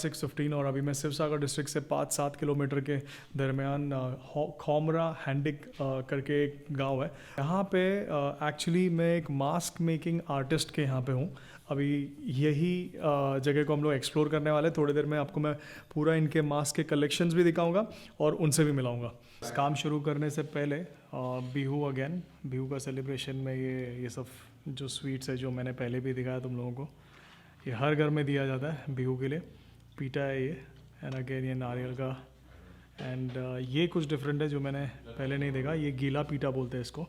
6:15 और अभी मैं शिवसागर डिस्ट्रिक्ट से 5-7 किलोमीटर के दरमियान खोमरा हैंडिक करके एक गांव है। यहाँ पे एक्चुअली मैं एक मास्क मेकिंग आर्टिस्ट के यहाँ पे हूँ। अभी यही जगह को हम लोग एक्सप्लोर करने वाले। थोड़ी देर में आपको मैं पूरा इनके मास्क के कलेक्शंस भी दिखाऊंगा और उनसे भी मिलाऊंगा। काम शुरू करने से पहले बिहू का सेलिब्रेशन में ये सब जो स्वीट्स है जो मैंने पहले भी दिखाया तुम लोगों को, ये हर घर में दिया जाता है बिहू के लिए। पीटा है ये, एंड अगेन ये नारियल का, एंड ये कुछ डिफरेंट है जो मैंने पहले नहीं देखा। ये गीला पीटा बोलते हैं इसको।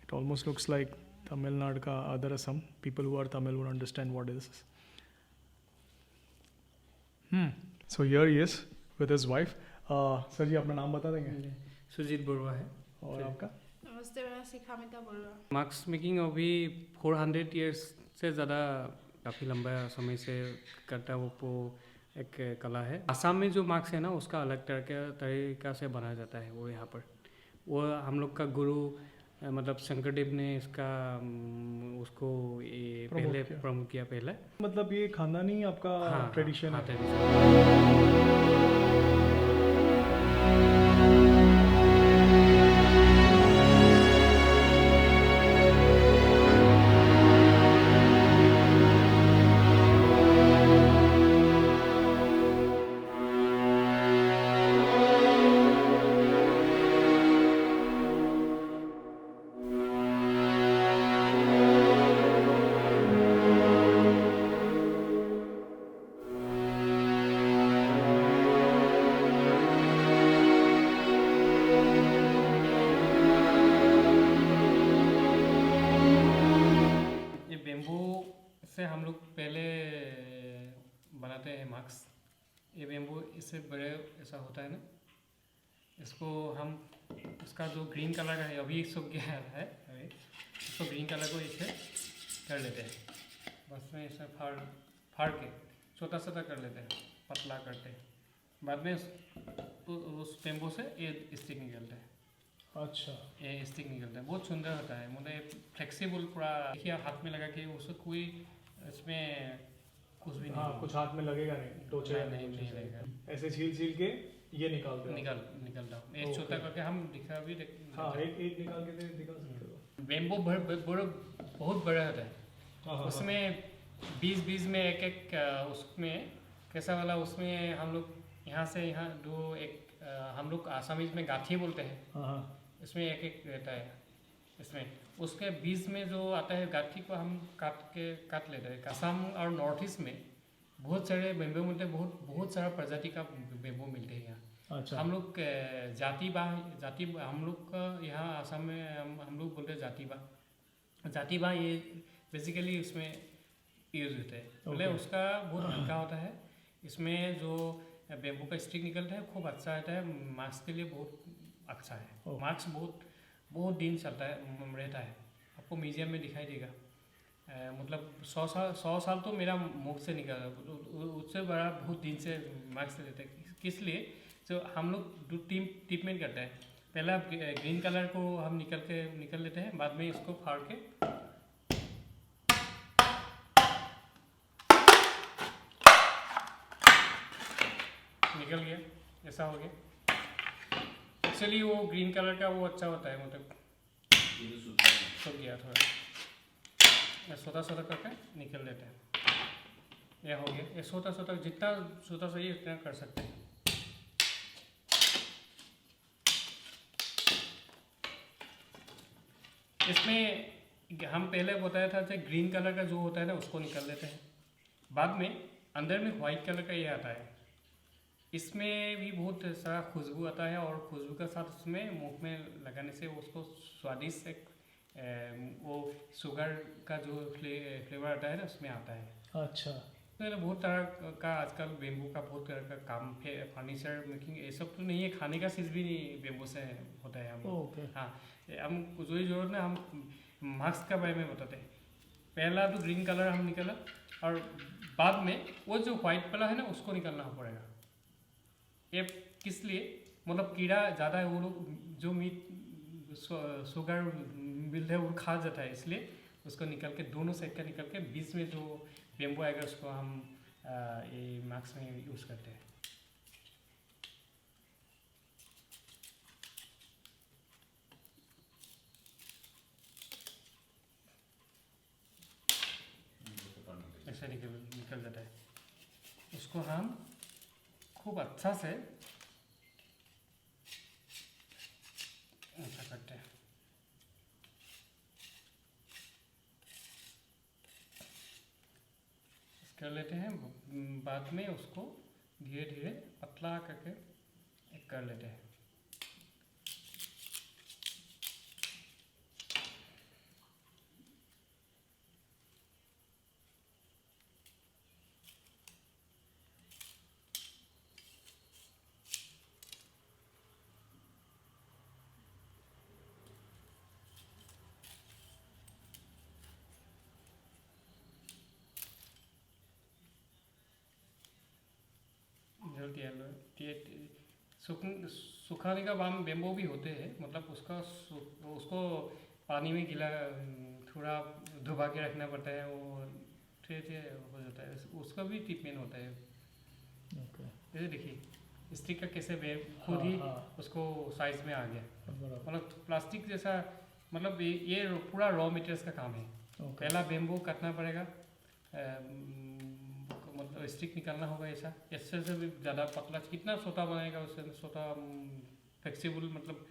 It almost looks like Tamil Nadu का adhirasam. People who are Tamil would understand what is this. So here he is with his wife. Sir ji अपना नाम बता देंगे? सुजीत बरुआ है। और आपका? नमस्ते, मेरा शिखामिता बरुआ। मास्क मेकिंग अभी 400 ईयर्स से ज़्यादा, काफ़ी लंबा समय से करता वो एक कला है। आसाम में जो मास्क है ना उसका अलग तरीका से बनाया जाता है। वो यहाँ पर वो हम लोग का गुरु मतलब शंकरदेव ने इसका उसको ये पहले प्रमोट किया पहले। मतलब ये खानदानी आपका ट्रेडिशन है? हम लोग पहले बनाते हैं मास्क। ये बेम्बू इससे बड़े ऐसा होता है ना, इसको हम उसका जो ग्रीन कलर का है अभी सूख गया है, अभी इसको ग्रीन कलर को इसे कर लेते हैं। बस में इसे फाड़ के छोटा छोटा कर लेते हैं, पतला करते हैं। बाद में उस बेम्बू से ये स्टिक निकलता है। अच्छा, ये स्टिक निकलता है, बहुत सुंदर होता है। मतलब फ्लेक्सिबल पूरा। देखिए हाथ में लगा के उसको कोई इसमें कुछ भी नहीं, कुछ हाथ में लगेगा नहीं, टोचेगा नहीं लगेगा। ऐसे छील के ये निकालता हूँ। एक छोटा करके हम दिखा भी एक निकाल के दिखा सकते हो। बेम्बो बहुत बड़ा होता है। उसमें 20 में एक उसमें कैसा वाला, उसमें हम लोग यहाँ से यहाँ दो एक हम लोग आसामीज में गाठी बोलते हैं। इसमें एक रहता है। इसमें उसके बीच में जो आता है गाठी को हम काट लेते हैं। असम और नॉर्थ ईस्ट में बहुत सारे बेम्बो मिलते हैं। बहुत सारा प्रजाति का बेम्बो मिलते हैं यहाँ। अच्छा। हम लोग जाति हम लोग का यहाँ आसाम में हम लोग बोलते हैं जाति बा। ये बेसिकली उसमें यूज होता है। मतलब उसका बहुत हल्का होता है। इसमें जो बेम्बो का स्टिक निकलता है खूब अच्छा रहता है। मास्क के लिए बहुत अच्छा है। मास्क बहुत दिन चलता है, रहता है। आपको म्यूजियम में दिखाई देगा। मतलब 100 साल तो मेरा मुख से निकला, उससे बड़ा बहुत दिन से मास्क रहता है। किस लिए? तो हम लोग ट्रीटमेंट करते हैं। पहला ग्रीन कलर को हम निकल लेते हैं, बाद में इसको फाड़ के निकल गया, ऐसा हो गया। एक्चुअली वो ग्रीन कलर का वो अच्छा होता है, मतलब सूख गया थोड़ा। छोटा करके निकल लेते हैं। यह हो गया। ये छोटा जितना छोटा चाहिए उतना कर सकते हैं। इसमें हम पहले बताया था कि ग्रीन कलर का जो होता है ना उसको निकाल लेते हैं। बाद में अंदर में वाइट कलर का ये आता है। इसमें भी बहुत सारा खुशबू आता है और खुशबू के साथ उसमें मुंह में लगाने से उसको स्वादिष्ट एक वो शुगर का जो फ्लेवर आता है ना उसमें आता है। अच्छा। तो बहुत तरह का आजकल बेम्बू का बहुत तरह का काम है। फर्नीचर मेकिंग ये सब तो नहीं है, खाने का चीज़ भी नहीं बेम्बू से होता है। हम हाँ, हम जो ही जरूरत ना हम मास्क के बारे में बताते हैं। पहला तो ग्रीन कलर हम निकाला और बाद में वो जो व्हाइट वाला है ना उसको निकालना पड़ेगा। ये किस लिए? मतलब कीड़ा ज़्यादा है, वो लोग जो मीट शुगर मिलता है वो खा जाता है, इसलिए उसको निकल के दोनों साइड का निकल के बीच में जो बेम्बू आएगा उसको हम ये मास्क में यूज़ करते हैं। ऐसे निकल जाता है। उसको हम खूब अच्छा से ऐसा करते हैं। कर लेते हैं, बाद में उसको धीरे धीरे पतला करके कर लेते हैं। सुखाने का बाम बेम्बो भी होते हैं, मतलब उसको पानी में गीला थोड़ा डुबा के रखना पड़ता है, वो धीरे धीरे हो जाता है, उसका भी ट्रीटमेंट होता है। जैसे देखिए स्टिक का कैसे खुद ही उसको साइज में आ गया, मतलब प्लास्टिक जैसा, मतलब ये पूरा रॉ मटेरियल्स का काम है। पहला बेम्बो काटना पड़ेगा, मतलब स्टिक निकालना होगा ऐसा, इससे से भी ज़्यादा पतला कितना छोटा बनेगा, उससे छोटा फ्लेक्सिबल मतलब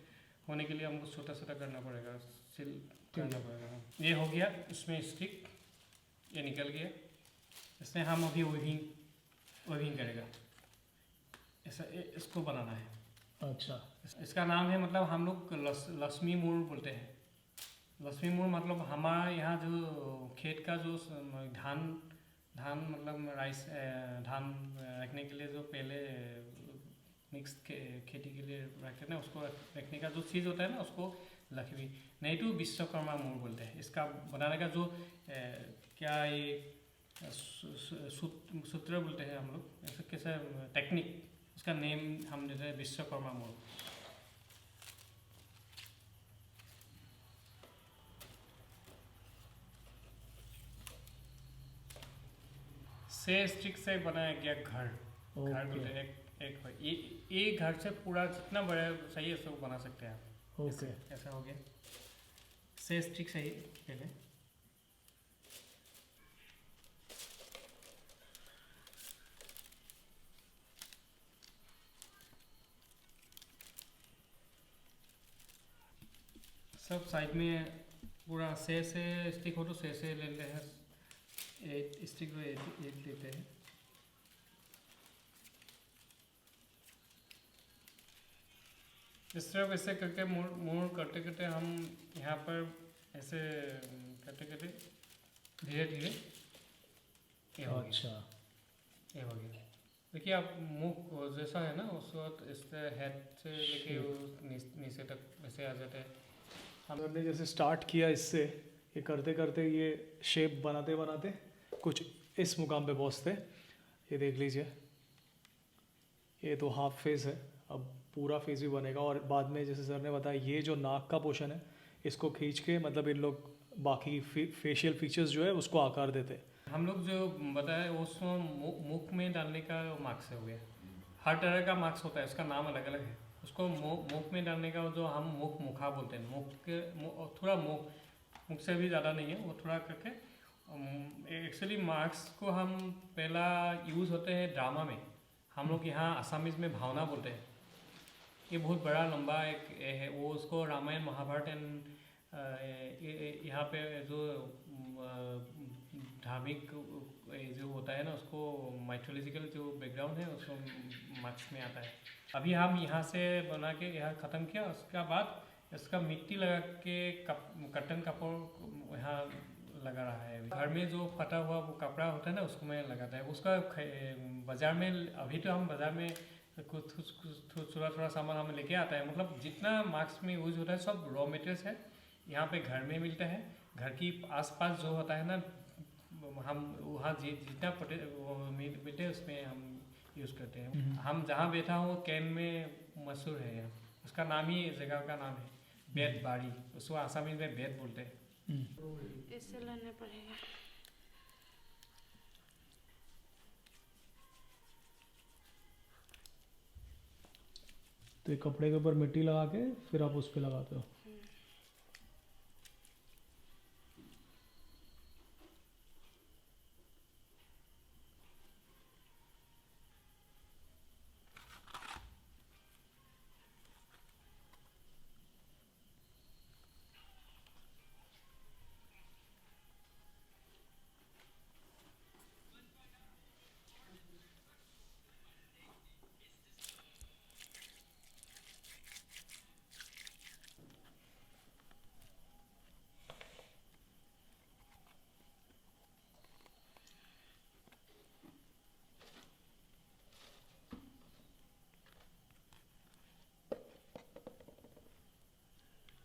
होने के लिए हमको छोटा छोटा करना पड़ेगा, सिल करना पड़ेगा। ये हो गया इसमें स्टिक, ये निकल गया। इसमें हम अभी वेविंग करेगा, ऐसा इसको बनाना है। अच्छा, इसका नाम है, मतलब हम लोग लक्ष्मी मूल बोलते हैं। लक्ष्मी मूल मतलब हमारे यहाँ जो खेत का जो धान मतलब राइस धान रखने के लिए जो पहले मिक्स खेती के लिए रखते हैं ना, उसको रखने का जो चीज़ होता है ना, उसको लक्ष्मी नहीं तो विश्वकर्मा मूल बोलते हैं। इसका बनाने का जो क्या ये सूत्र बोलते हैं हम लोग, ऐसा कैसा टेक्निक, उसका नेम हम देते हैं विश्वकर्मा मूल। से स्टिक से बनाया गया घर बोलते हैं। एक घर से पूरा जितना बड़ा चाहिए उसको बना सकते हैं आप। ओके, ऐसा हो गया। से स्टिक सही पहले सब साइड में पूरा से स्टिक हो तो से ले लेते हैं, 8 स्टिक को 8 लेते हैं। इस तरह वैसे करके मोड़ करते करते हम यहाँ पर ऐसे करते करते धीरे धीरे ये हो गया। अच्छा, ये हो गया। देखिए आप मुख जैसा है ना, उस वक्त इस हेड से लेके नीचे तक वैसे आ जाते हैं। हमने जैसे स्टार्ट किया इससे, ये करते करते ये शेप बनाते बनाते कुछ इस मुकाम पे पहुँचते। ये देख लीजिए, ये तो हाफ फेस है, अब पूरा फेस भी बनेगा। और बाद में जैसे सर ने बताया, ये जो नाक का पोर्शन है इसको खींच के मतलब इन लोग बाकी फेशियल फीचर्स जो है उसको आकार देते हैं। हम लोग जो बताया उसको मुख में डालने का मार्क्स हो गया। हर तरह का मार्क्स होता है, उसका नाम अलग अलग है। उसको मुख में डालने का जो हम मुखा बोलते हैं, थोड़ा मुख से भी ज़्यादा नहीं है, वो थोड़ा करके एक्चुअली मार्क्स को हम पहला यूज़ होते हैं ड्रामा में। हम लोग यहाँ आसामीज में भावना बोलते हैं। ये बहुत बड़ा लंबा एक है, वो उसको रामायण महाभारत एंड यहाँ पे जो धार्मिक जो होता है ना, उसको माइथोलॉजिकल जो बैकग्राउंड है उसको मार्क्स में आता है। अभी हम यहाँ से बना के यहाँ ख़त्म किया, उसके बाद इसका मिट्टी लगा के कटन कपड़ यहाँ लगा रहा है। घर में जो फटा हुआ वो कपड़ा होता है ना, उसको मैं लगाता है। उसका बाज़ार में अभी तो हम बाज़ार में कुछ थोड़ा सामान हमें लेके आता है। मतलब जितना मार्क्स में यूज होता है सब रॉ मटेरियल्स है, यहाँ पे घर में मिलता है। घर की आसपास जो होता है ना, हम वहाँ जितना मिलते हैं उसमें हम यूज़ करते हैं। हम जहाँ बैठा हूँ कैन में मशहूर है यहाँ, उसका नाम ही जगह का नाम है बेत बाड़ी, उसको आसामी में बेत बोलते हैं। इससे लेने पड़ेगा। तो एक कपड़े के ऊपर मिट्टी लगा के फिर आप उस पे लगाते हो।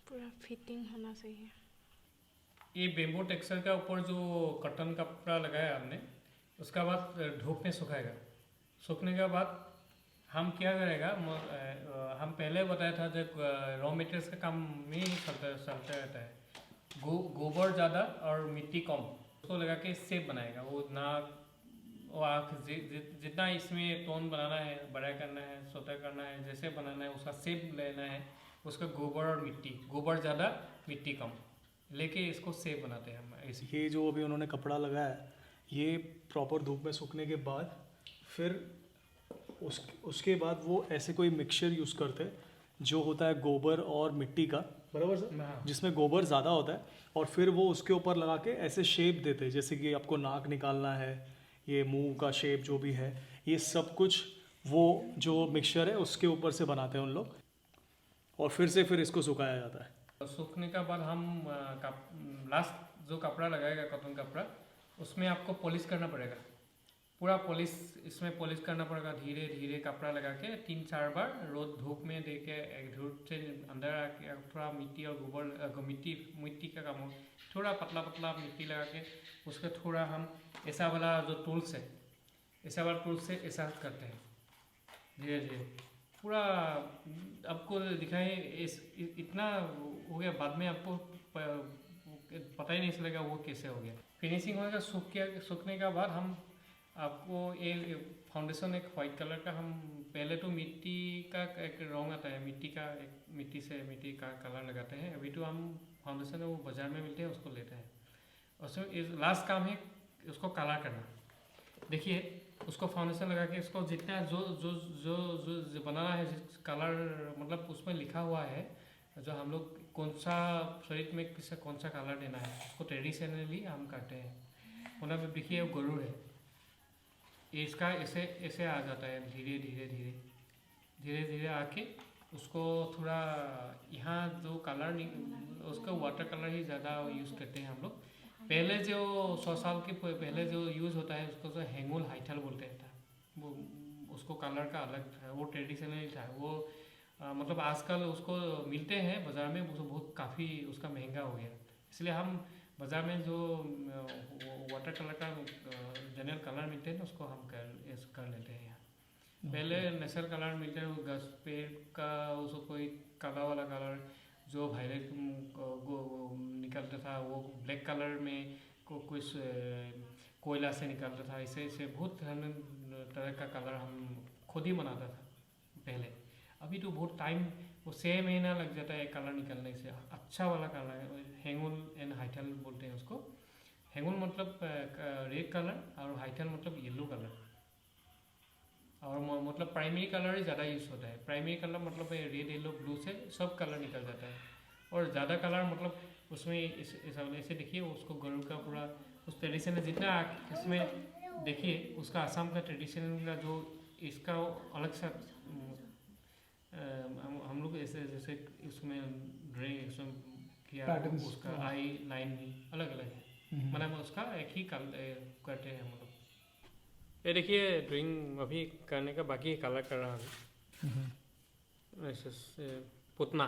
पूरा फिटिंग होना चाहिए। ये बेम्बो टेक्सचर का ऊपर जो कॉटन कपड़ा लगाया हमने, उसका बाद धूप में सुखाएगा। सूखने के बाद हम क्या करेगा, हम पहले बताया था जब रॉ मटेरियल्स का काम में ही चलता रहता है। गोबर ज़्यादा और मिट्टी कम, उसको लगा के शेप बनाएगा। वो नाक और आँख जितना इसमें टोन बनाना है, बड़ा करना है, छोटा करना है, जैसे बनाना है उसका शेप लेना है। उसका गोबर और मिट्टी, गोबर ज़्यादा मिट्टी कम लेके इसको सेब बनाते हैं हम ऐसे। ये जो अभी उन्होंने कपड़ा लगाया है, ये प्रॉपर धूप में सूखने के बाद फिर उसके बाद वो ऐसे कोई मिक्सचर यूज़ करते हैं जो होता है गोबर और मिट्टी का, बराबर सर, हाँ। जिसमें गोबर ज़्यादा होता है, और फिर वो उसके ऊपर लगा के ऐसे शेप देते हैं। जैसे कि आपको नाक निकालना है, ये मुंह का शेप जो भी है, ये सब कुछ वो जो मिक्सचर है उसके ऊपर से बनाते हैं उन लोग, और फिर इसको सुखाया जाता है। सूखने के बाद हम लास्ट जो कपड़ा लगाएगा कॉटन कपड़ा, उसमें आपको पॉलिश करना पड़ेगा। पूरा पॉलिश इसमें पॉलिश करना पड़ेगा। धीरे धीरे कपड़ा लगा के 3-4 बार रोज धूप में दे के, एक धूप से अंदर आके थोड़ा मिट्टी और गोबर मिट्टी का काम हो, थोड़ा पतला पतला मिट्टी लगा के उसके थोड़ा हम ऐसा वाला जो टूल्स है, ऐसा वाला टूल्स से ऐसा करते हैं धीरे धीरे। पूरा आपको दिखाए इतना हो गया, बाद में आपको पता ही नहीं चलेगा वो कैसे हो गया। फिनिशिंग होगा सूखने के बाद हम आपको ये फाउंडेशन एक वाइट कलर का, हम पहले तो मिट्टी का एक रंग आता है, मिट्टी का कलर लगाते हैं। अभी तो हम फाउंडेशन है वो बाजार में मिलते हैं, उसको लेते हैं। उसमें लास्ट काम है उसको कलर करना। देखिए उसको फाउंडेशन लगा के इसको जितना जो जो जो जो बनाना है कलर, मतलब उसमें लिखा हुआ है जो हम लोग कौन सा शरीर में किसे कौन सा कलर देना है, उसको ट्रेडिशनली हम करते हैं। उन्हें पे देखिए वो गरुड़ है, इसका ऐसे आ जाता है धीरे धीरे आके उसको थोड़ा यहाँ जो कलर उसका वाटर कलर ही ज़्यादा यूज़ करते हैं हम लोग। पहले जो 100 साल के पहले जो यूज़ होता है उसको जो हेंगुल हाइथल बोलते था, वो उसको कलर का अलग था, वो ट्रेडिशनली था। वो मतलब आजकल उसको मिलते हैं बाज़ार में, वो बहुत काफ़ी उसका महंगा हो गया। इसलिए हम बाज़ार में जो वाटर कलर का जनरल कलर मिलते हैं ना, उसको हम कर लेते हैं यहाँ। पहले नेचुरल कलर मिलते हैं, घास पेड़ का उसको कोई काला वाला कलर जो वायलेट निकलता था, वो ब्लैक कलर में कुछ कोयला से निकलता था। ऐसे बहुत तरह का कलर हम खुद ही बनाता था पहले। अभी तो बहुत टाइम, वो 6 महीना लग जाता है कलर निकलने से। अच्छा वाला कलर है, हेंगुल एंड हाइथल बोलते हैं उसको। हेंगुल मतलब रेड कलर और हाइथल मतलब येलो कलर, और मतलब प्राइमरी कलर ही ज़्यादा यूज़ होता है। प्राइमरी कलर मतलब रेड येलो ब्लू से सब कलर निकल जाता है। और ज़्यादा कलर मतलब उसमें ऐसे देखिए उसको गरुड़ का पूरा उस ट्रेडिशन में जितना इसमें देखिए उसका आसाम का ट्रेडिशन का जो इसका अलग सा हम लोग ऐसे जैसे उसमें ड्राइंग किया, उसका आई लाइन भी अलग अलग है, मतलब उसका एक ही करते हैं हम लोग। ये देखिए ड्राइंग अभी करने का बाकी कलर कर रहा हूँ ऐसे पुतना।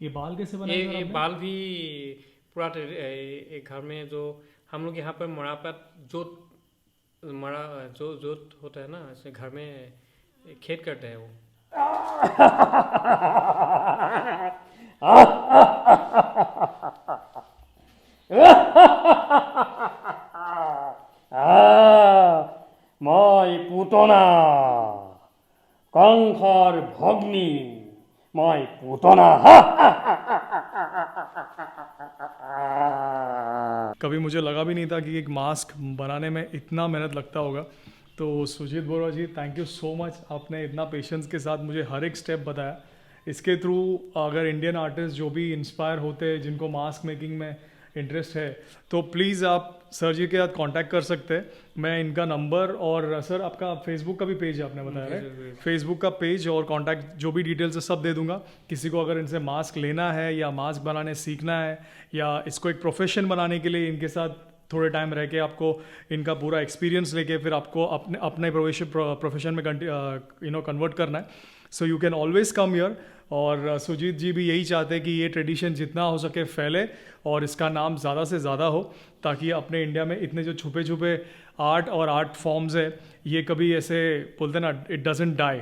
ये बाल कैसे बनाए? ये बाल भी पूरा एक घर में जो हम लोग यहाँ पर मरापात जोत होता है ना, ऐसे घर में खेत करते हैं वो। कभी मुझे लगा भी नहीं था कि एक मास्क बनाने में इतना मेहनत लगता होगा। तो सुजीत बोरा जी, थैंक यू सो मच, आपने इतना पेशेंस के साथ मुझे हर एक स्टेप बताया। इसके थ्रू अगर इंडियन आर्टिस्ट जो भी इंस्पायर होते हैं, जिनको मास्क मेकिंग में इंटरेस्ट है, तो प्लीज़ आप सर जी के साथ कांटेक्ट कर सकते हैं। मैं इनका नंबर और सर आपका फेसबुक का भी पेज है आपने बताया है, फेसबुक का पेज और कांटेक्ट जो भी डिटेल्स है सब दे दूंगा। किसी को अगर इनसे मास्क लेना है या मास्क बनाने सीखना है या इसको एक प्रोफेशन बनाने के लिए इनके साथ थोड़े टाइम रह के आपको इनका पूरा एक्सपीरियंस लेके फिर आपको अपने प्रोफेशन में कन्वर्ट करना है, so you can always come here. और सुजीत जी भी यही चाहते हैं कि ये ट्रेडिशन जितना हो सके फैले और इसका नाम ज़्यादा से ज़्यादा हो, ताकि अपने इंडिया में इतने जो छुपे छुपे आर्ट और आर्ट फॉर्म्स है ये कभी ऐसे बोलते ना, इट डजेंट डाई।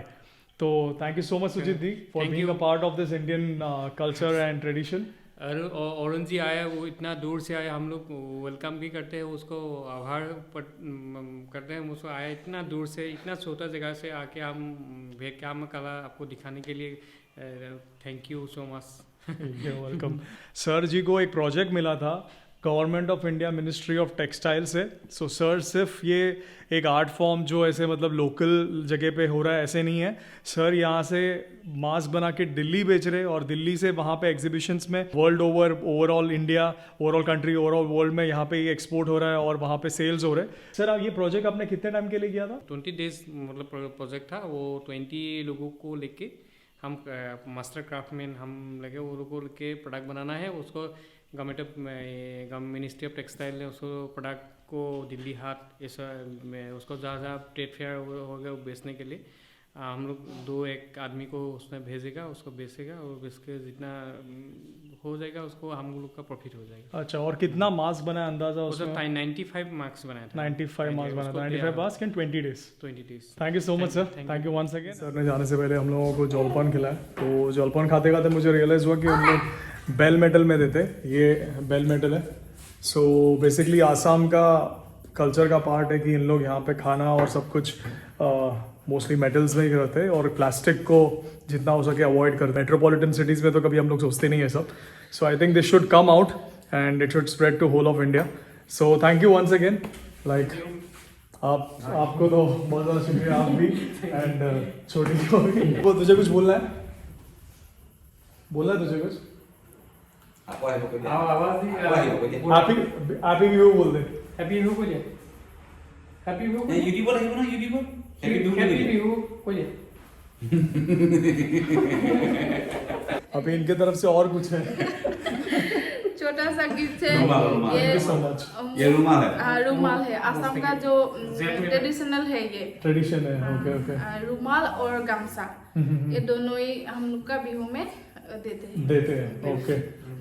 तो thank you so much Sujeet ji for being a part of this Indian culture and tradition. Arun ji आए, वो इतना दूर से आए, हम लोग वेलकम भी करते हैं, उसको आभार करते हैं, उसको आए इतना दूर से, इतना छोटा जगह से आके हम भेक्याम कला आपको दिखाने के लिए thank you so much. Welcome. Sir ji को एक प्रोजेक्ट मिला था government of India ministry of textile से। सो सर सिर्फ ये एक आर्ट फॉर्म जो ऐसे मतलब लोकल जगह पे हो रहा है ऐसे नहीं है, सर यहाँ से मास्क बना के दिल्ली बेच रहे और दिल्ली से वहाँ पे एग्जीबिशंस में world overall India, overall country, overall world में यहाँ पे ये एक्सपोर्ट हो रहा है और वहाँ पे सेल्स हो रहे हैं। सर आप ये प्रोजेक्ट आपने कितने टाइम के लिए किया था? 20 डेज मतलब प्रोजेक्ट था वो। 20 लोगों को लेके हम मास्टर क्राफ्टमैन हम लगे, वो लोगों को लेके प्रोडक्ट बनाना है, उसको गवर्नमेंट मिनिस्ट्री ऑफ टेक्सटाइल ने उसको प्रोडक्ट को दिल्ली हाट ऐसा में उसको जहाँ ट्रेड फेयर हो गया बेचने के लिए हम लोग एक आदमी को उसमें भेजेगा, उसको बेचेगा और बेच के जितना हो जाएगा उसको हम लोग का प्रॉफिट हो जाएगा। अच्छा, और कितना मास्क बना अंदाजा उसमें? 95 मार्क्स बनाया था। 95 मास्क बना था, 95 mask in 20 days. 20 days. Thank you so much sir, thank you once again. Sir ने जाने से पहले हम लोगों को जलपान खिलाया, तो जलपान खाते खाते मुझे रियलाइज़ हुआ कि उन लोग बेल मेटल में देते, ये बेल मेटल है। सो बेसिकली आसाम का कल्चर का पार्ट है कि इन लोग यहाँ पे खाना और सब कुछ मोस्टली मेटल्स में ही करते हैं और प्लास्टिक को जितना हो सके अवॉइड करते हैं। मेट्रोपॉलिटन सिटीज़ में तो कभी हम लोग सोचते नहीं है सब। So I think this should come out and it should spread to whole of India. So thank you once again. Like आपको तो बहुत ज़्यादा शुक्रिया, आप भी एंड छोटी को भी। वो तुझे कुछ बोलना है? बोलना है तुझे कुछ? हैप्पी न्यू बोल दे। हैप्पी न्यू बोलिए। हैप्पी न्यू यूट्यूबर है ना, यूट्यूबर हैप्पी न्यू बोलिए। अभी इनके तरफ से और कुछ है? छोटा सा गिफ्ट है रुमाल। थैंक ये। You so much. ये रुमाल है। हाँ, रुमाल है, आसाम का जो ट्रेडिशनल है ये ट्रेडिशन है। Okay okay. रुमाल और गामसा ये दोनों ही हम लोग का बिहू में देते हैं। ओके,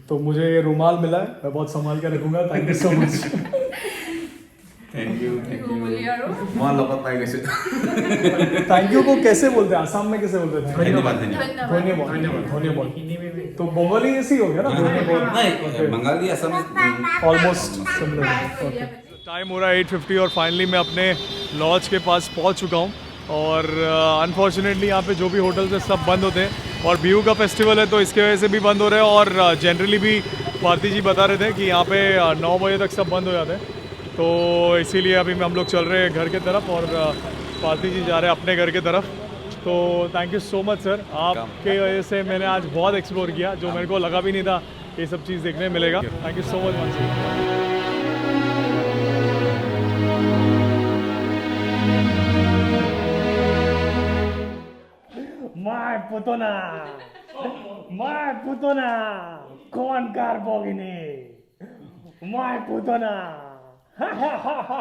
तो मुझे ये रुमाल मिला है, मैं बहुत संभाल के रखूंगा। Thank you so much. Thank you बोलिए यारो। मान लो पता है कैसे। थैंक यू को कैसे बोलते हैं? आसाम में कैसे बोलते हैं? धन्यवाद। धन्यवाद। तो बंगाली ऐसी हो गया ना? नहीं, Bengali Assam almost similar. Time हो रहा है 8:50 और फाइनली मैं अपने लॉज के पास पहुंच चुका हूं और अनफॉर्चुनेटली यहाँ पे जो भी होटल्स है सब बंद होते हैं और बिहू का फेस्टिवल है तो इसके वजह से भी बंद हो रहे हैं और जनरली भी भारती जी बता रहे थे कि यहाँ पे 9 बजे तक सब बंद हो जाते हैं। तो इसीलिए अभी हम लोग चल रहे हैं घर की तरफ और भारती जी जा रहे हैं अपने घर की तरफ। तो thank you so much sir, आपके वजह से मैंने आज बहुत एक्सप्लोर किया जो मेरे को लगा भी नहीं था ये सब चीज़ देखने मिलेगा। Thank you so much once. My putona, con carbogini, my putona. Ha ha ha ha.